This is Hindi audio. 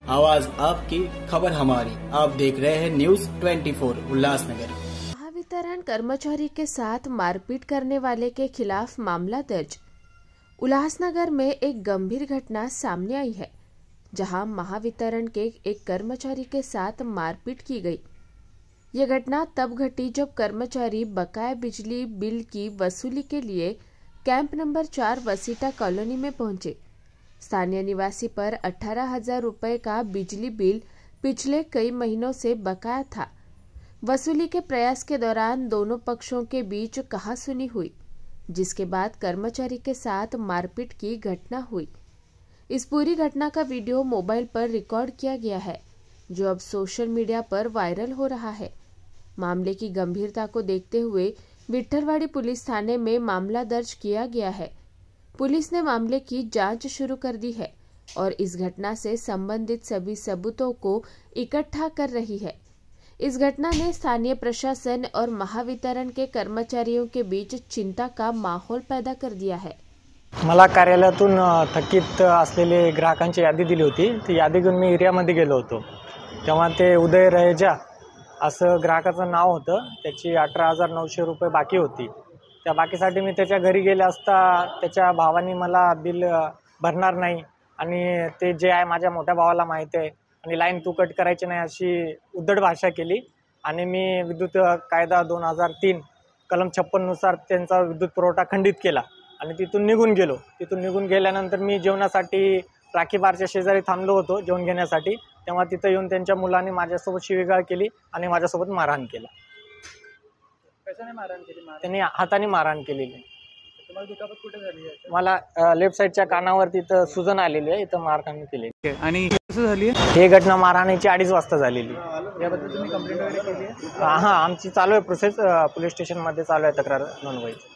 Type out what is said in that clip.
आवाज आपकी, खबर हमारी। आप देख रहे हैं न्यूज 24 उल्लासनगर। महावितरण कर्मचारी के साथ मारपीट करने वाले के खिलाफ मामला दर्ज। उल्लासनगर में एक गंभीर घटना सामने आई है, जहां महावितरण के एक कर्मचारी के साथ मारपीट की गई। ये घटना तब घटी जब कर्मचारी बकाया बिजली बिल की वसूली के लिए कैंप नंबर 4 वसीटा कॉलोनी में पहुंचे। स्थानीय निवासी पर 18,000 रुपए का बिजली बिल पिछले कई महीनों से बकाया था। वसूली के प्रयास के दौरान दोनों पक्षों के बीच कहासुनी हुई, जिसके बाद कर्मचारी के साथ मारपीट की घटना हुई। इस पूरी घटना का वीडियो मोबाइल पर रिकॉर्ड किया गया है, जो अब सोशल मीडिया पर वायरल हो रहा है। मामले की गंभीरता को देखते हुए विट्ठलवाड़ी पुलिस थाने में मामला दर्ज किया गया है। पुलिस ने मामले की जांच शुरू कर दी है और इस घटना से संबंधित सभी सबूतों को इकट्ठा कर रही है। इस घटना ने स्थानीय प्रशासन और महावितरण के कर्मचारियों के बीच चिंता का माहौल पैदा कर दिया है। मला कार्यालयातून थकीत असलेले ग्राहकांची यादी दिली होती। ती यादी घेऊन मी एरियामध्ये गेलो होतो, तेव्हा ते उदय रहेजा असं ग्राहकाचं नाव होतं। त्याची 18,900 रुपये बाकी होती। त्या बाकीसाठी मी त्याच्या घरी गेले असता त्याच्या भावानी मला बिल भरणार नाही आणि ते जे आहे माझ्या मोठ्या भावाला माहिती आहे आणि लाईन तू कट करायची नाही अशी उद्धट भाषा केली आणि मी विद्युत कायदा 2003 कलम 56 नुसार त्यांचा विद्युत पुरवठा खंडित केला आणि तिथून निघून गेलो। तिथून निघून गेल्यानंतर मी जेवणासाठी राखी बारच्या शेजारी थांबलो होतो जेवण घेण्यासाठी। तेव्हा तिथं येऊन त्यांच्या मुलांनी माझ्यासोबत शिवीगाळ केली आणि माझ्यासोबत मारहाण केला। कशाने मारहाण केली? त्यांनी हाताने मारहाण केलेली। तुम्हाला दुखापत कुठे झाली आहे? मला लेफ्ट साईडच्या कानावर तिथं सुजन आलेली आहे, इथं मारहाण केली। आणि कसं झाली आहे? ही घटना मारहाणीची 2:30 वाजता झालेली। याबद्दल तुम्ही कंप्लेंट वगैरे केली आहे? हां, आमची चालू आहे प्रोसेस, पोलीस स्टेशनमध्ये चालू आहे तक्रार नोंदवायची।